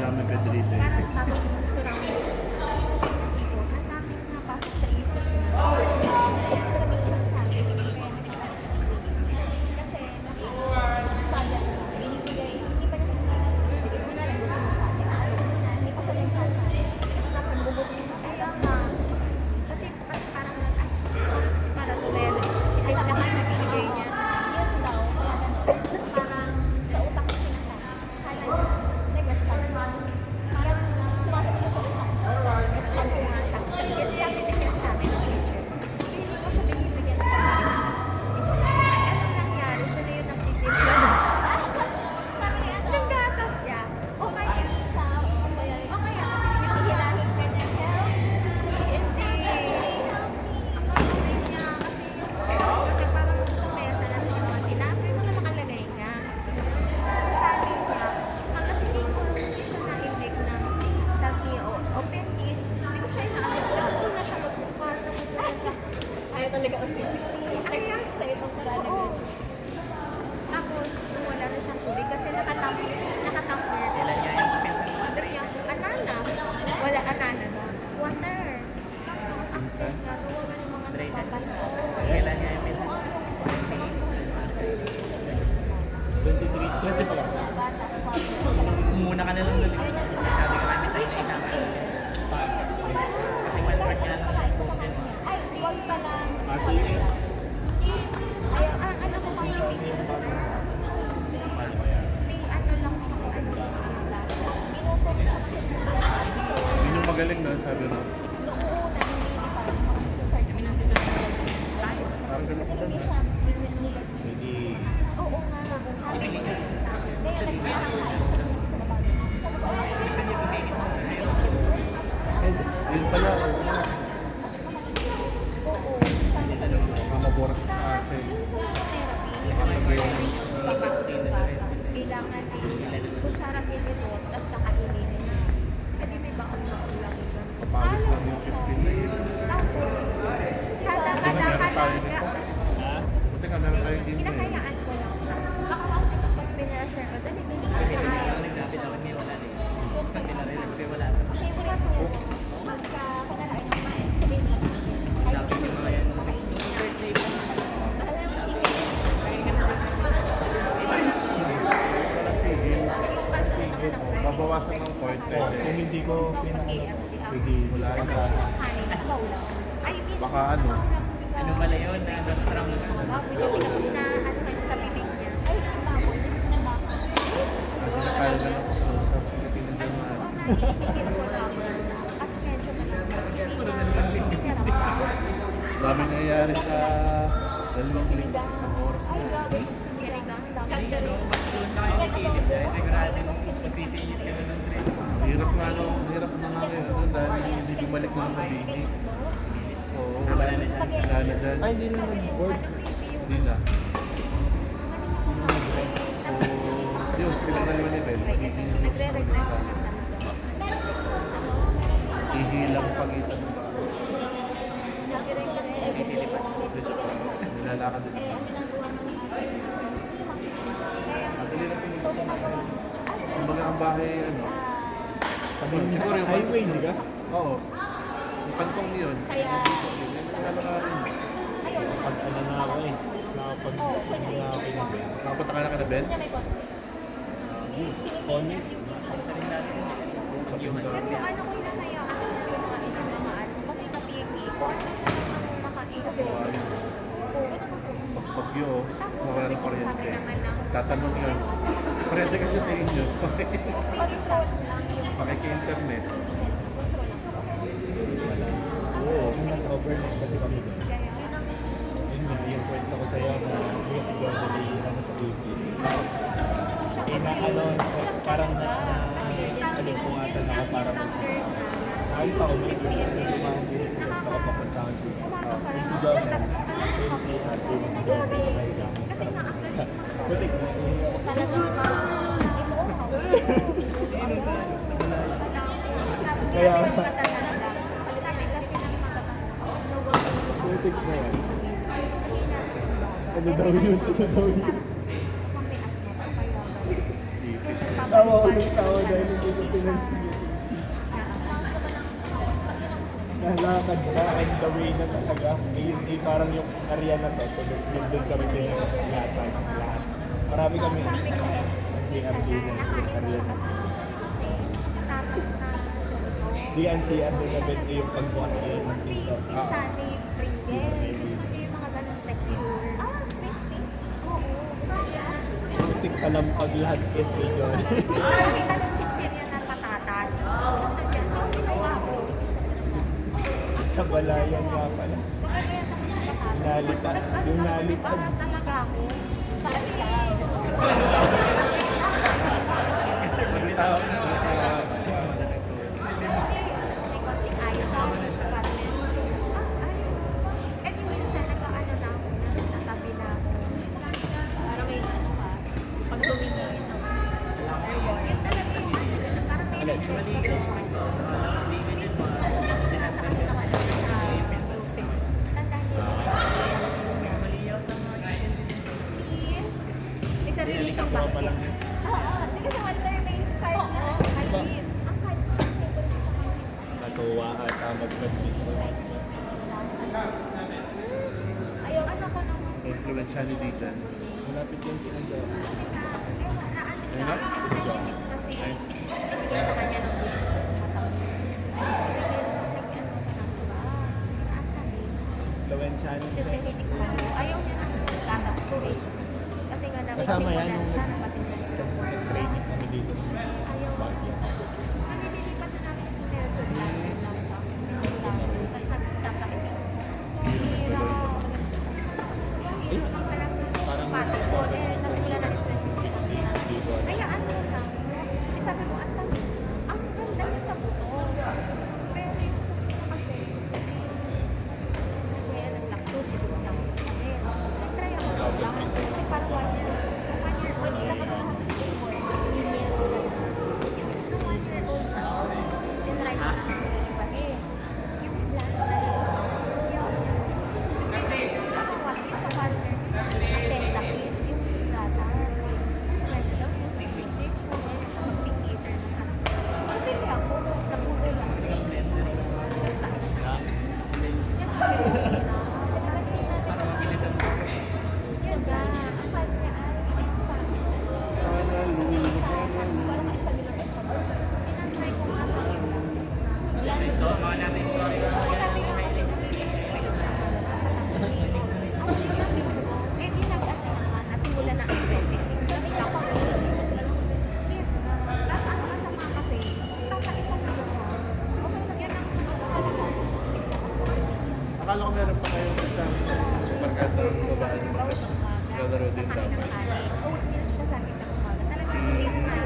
namin pwede dito eh. Parang bago surrounding dito, ang daming napasok sa isip ko. Kaya talaga nagsasabi, kaya kasi nakakabya ko, binibigay, hindi pa niya binibigay mo na lang sa mga inaalo ko na, hindi pa ko rin kasa. Tapos bubutin mo, kaya nga, pati parang oras ni para tuloy, ito yung naman na binigay niya. Yun daw, kaya parang sa utak ko sinasabi. Kala niya, nag-response mo. Kaya sumasagot ko sa utak ko. Response ko nga sa akin. Sabi din niya sa amin ng teacher. Hindi ko siya binibigyan ng pagkain. Kasi anong nangyari? Siya na yung nagtitin ko. Nang gatas niya. O kaya siya. O kaya kasi yung hilahin ka niya. Hindi. Ang kamay niya. Kasi parang sa mesa natin yung mga tinapay, mga nakalagay niya. Sabi niya, hanggang hindi ko siya na-imlik na stubby o open case, hindi ko siya inaasip. Natuto na siya magbukas, natuto na siya. Ayaw talaga ang Kaya, sa itong palalag. oo. Tapos, wala na siyang tubig kasi nakatamper. Kailan niya yung pinsan mo? Sabi niya, anana. Wala anana na. Water. So, ang access nga, gawa nga ng mga Tracer. nagpapalito. Kailan niya yung pinsan mo? 23, 20 pa lang. Muna ka na lang doon. Sabi ka namin sa isa ka. Kasi one part niya lang ang broken. Ay, wag pala. Sige. Ay, alam mo kasi hindi ko may ano lang siya, ano minuto ko kasi Yun yung magaling na, sabi mo. noong una hindi Parang ganun sa hindi dami. siya binunugas. Hindi. Oo nga, sabi ko sa akin. Kaya nagkakaroon Gusto niya sabihin mo sa zero. Yun pala. oo, sabi ko Mamaboras sa sa atin. therapy, kailangan kutsara tinidor, tapos kakainin na. Eh di may baon-baon lang yun. Papalis lang yung 15 na yun. Tapos, kada Buti nga meron tayong game na yun. kinakayaan ko lang siya. Baka kasi kapag pinashare ko, dali din ko kaya. Nagsabi daw niya wala din. Pag pinarelap ko wala. Okay, wala to. Magka, kanalain ng mga sabihin lang natin. Ay, Sabi niya mga yan. kakainin niya. First day pa. Mahal lang sa chicken. Walang tigil. Yung pansulit naman ng friend. Babawasan ng point. Kung hindi ko Pag-AMC ako. wala na. Kanin sa bawla. Ay, hindi Baka naman ano? sa bawla, hindi ka- Ano pala yun? Ano strong? Baboy kasi kapag na ano ka sa bibig niya. Ay, ang baboy. Gusto na baboy. Hindi na tayo na nakapag-usap. Pilipinas Ano, naman. oo nga, iisipin ko lang is, kasi medyo hindi niya ramdam. Daming nangyayari sa 2 linggo sa isang oras Ay, na. grabe. Galing ka. Hindi ano, mas doon na kayo nakikilip dahil sigurado nung magsisingit ka na ng dress. Hirap nga no, hirap na nga ngayon ano, dahil hindi bumalik na ng mabini. Oo, wala na dyan. Wala na dyan. Ay, hindi na nag-board. Hindi na. So, yun, sila dalawa ni Ben. Nagre-regress na talaga. Ihilang pagitan ng baka. Nagre-regress. Nilalakad din. Eh, ang ginagawa mo ni ate. Kaya, Madali lang pumunta sa mga. Kumbaga ang bahay, ano. Yun, siguro yung highway, di ba? Oo. Yung kantong yun. kaya, Nilalakarin. ayun. Pag ano na ako eh. Nakapag Oo, ano na ako eh. Nakapunta ka na ka na, Ben? Kanya may konti. Phone? Papunta. Pero ano ko hinahayaan ko yung mga ito mga ano, kasi napigi ko, ano ang makain. Pagpagyo, Tapos so wala sabi ng ko, sabi kuryente. naman ng, Tatanong yun. Kuryente kasi sa inyo. pag-control lang yung Pakiki-internet. Oo, nag-overnight kasi kami doon. kaya, Yun nga, yung kwento ko sa'yo na yung si Gordon ano sa UK. siya Eh na kasi, ano, parang na kasi alimpungatan ako para mag kahit ako may nakapapunta ako dito. Yung si Johnson, yung si Ate, yung si Gordon, kasi nga, after Butik na. talagang Kaya, sabi kasi ng matatanda, butik na yan. Ano ano daw yun? Ano daw yun? Tawa Tawa ko ng tawa dahil hindi ko Entrance niyo. Nakakount ka ba ng Lalakad ka and the way na talaga. Parang yung area na to, yung doon kami pinaglatag lahat. Marami kami. sabi ko, Si minsan Arvina, na nakain ko siya Arvina. kasi tapos na Di ang CR din na bet yung pagbukas kayo ng Hindi, dito. minsan may Pringles. Gusto niya yung mga ganong texture. Crispy? Oo, gusto niya. Putik ka lang pag lahat is yun. Gusto nakita ng chichirya na patatas. Gusto niya. So, ginawa ko. Sa balayan nga pala. Magagaya ako ng patatas. Nalipad. Yung nalipad. Para talaga ako. Kasi, Tao na. Tapos may konting ayos ako sa cabinet. Ayos. Eh, di minsan nagkaano na ako na natabi na ako. Para may ano ka. Pag humingi. Yun talaga yung ano, parang may recess kasi siya. Minsan sa ano naman sa closet. Tandaan niyo please. May sarili siyang basket. Oo, hindi kasi wala may card na. Kalip. Ang card. Natuwa at mag-badminton. Ayaw, ano ko naman. Influence siya ni Dijan. Malapit yung kinagawa. Kasi na ano siya, S96 kasi nagbigay sa kanya ng matamis. Nagbigay sa kanya ng matamis. Kasi na-antamis. Lawen channel sa Diabetic pa. Ayaw niya ng gatas ko eh. Kasi nga namin Kasama yan simulan nung siya, napasimulan siya. test training kami dito. Ayaw. Baguio. Kasi nilipat na namin sa Belgium lang sa tapos nagtatain siya. So, hirap. So, hirap ang palang pati ko. Eh, nasimula na S96 na. Kaya ano lang. Eh, sabi ko, ang tamis. Ang ganda niya sa buto. Pero yung tamis ko kasi, mas may anong lactose, ito yung tamis ko din. Nag-try ako lang. Kasi parang 1 year old lang ako yung gusto 1 year old na siya. Tinry ko na yung iba eh. Yung bland na yun. Gusto yung sa Walter, Acetapid, yung gatas. Maganda daw yung picture pink eater na ka. Pabili ako, napudo lang. Nagtaas. Yes, pabili na. Parang hindi natin. Yun na. Ang fan niya ay parang maipagilapit ko. Tinatry ko nga sa iba. Mga nasa story. Sabi ko kasi eh di nag-ano naman, nasimula na as 26. Tapos lang ako tapos ang masama kasi, tataitan na siya. Okay lang, yun ang Akala ko meron pa kayong isang barkada babae. bawas ang umaga. Lalaro din Kakain ng dapat. kanin. Oatmeal siya lagi sa umaga. Talagang routine na.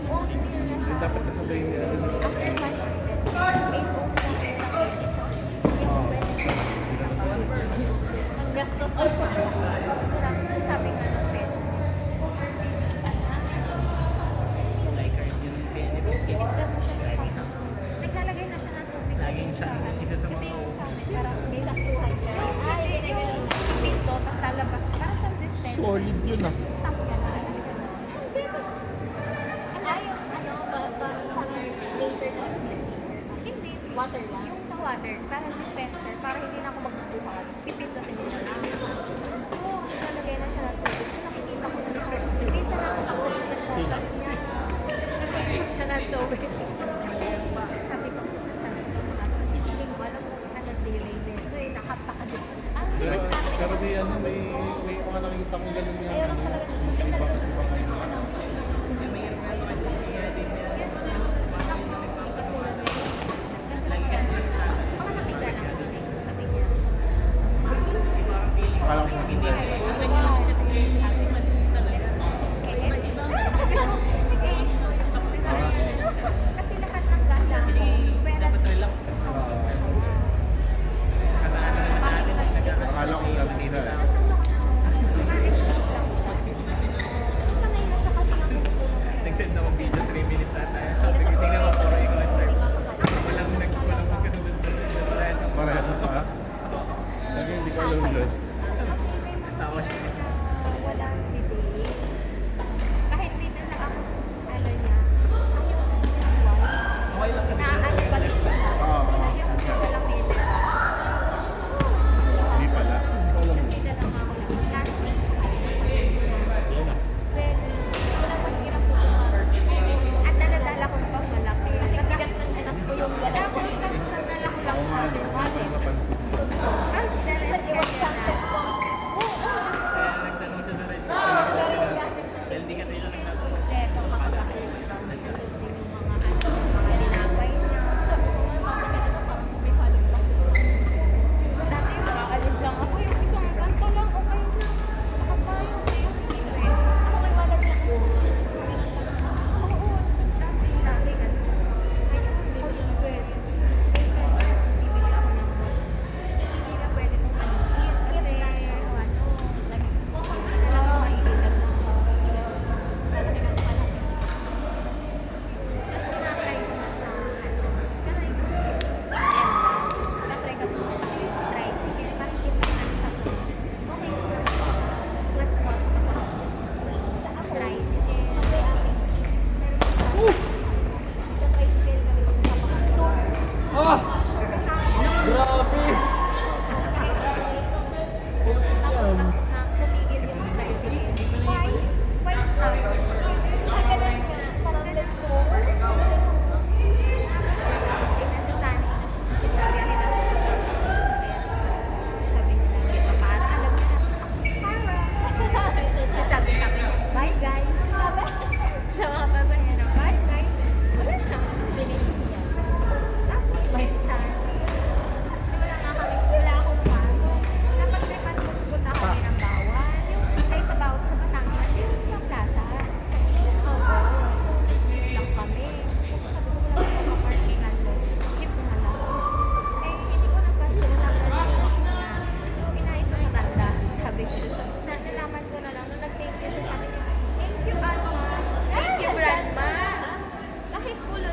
Oatmeal na siya. Dapat kasabay niya. After 5 8 oats na Ang gasto ko. Tapos sabi nga ng pecho, overfeeding ka na. Likers yun ang benefit. Kiniptan mo siya ng pang... Naglalagay na siya ng tubig. Laging siya, isa sa Kasi mga- yung sa amin, parang may laktuhan ka. Yung pinto, tapos lalabas. Parang siyang dispenser. Solid yun ah. Tapos stop niya na. Ano, parang later na. Hindi. Water lang. Yung sa water, parang dispenser, para hindi na ako magbubuhat. Pipindutin mo na lang. So, nalagay na siya ng tubig. So, nakikita ko na siya. Minsan nakakapto siya ng butas niya. Kasi hindi siya ng tubig. Sabi ko, minsan talaga. Hindi ko alam kung ano delay din. So, nakapakadis. Discarte Pero ko di kung ano, ano may gusto. mga nakikita kong ganun nga. Ayaw ano, talaga. ibang Ano? Yan na. Tapos, ipatulog niya. Naglalagyan niya. Mga nakiga lang kami. Sabi niya, Mami, Akala ko hindi. kasi lahat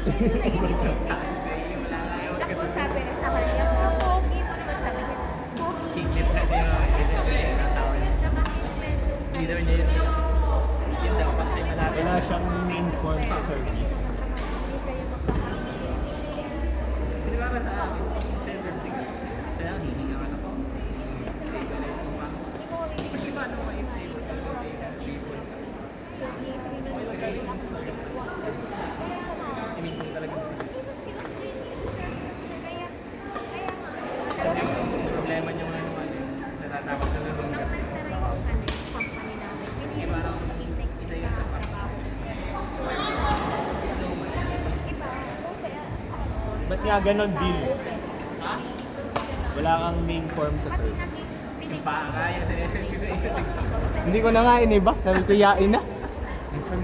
medyo naiinip din siya. Wala na yun. Tapos sabi rin sa kanya, pogi mo naman sabi niya, pogi. Kicklit na din yung Yes naman, yes naman, medyo Hindi daw niya yun. Yun daw, kasi malapit. Wala siyang main form sa service. Hindi kayo magkakaibigan. Di ba ba sa akin? Sensor thing. Kaya hihinga ka na po. Stabilize mo pa. Mas iba ano may stable ka. I mean, kung talagang problema niyo nga naman eh. Natatakot ka sa sugat. Isa yun sa Ba't nga ganon, Bill? Wala kang main form sa service. Yung paa ka, yung sinesend ko sa isa. Hindi ko na nga iniba. Sabi ko, yain na. Minsan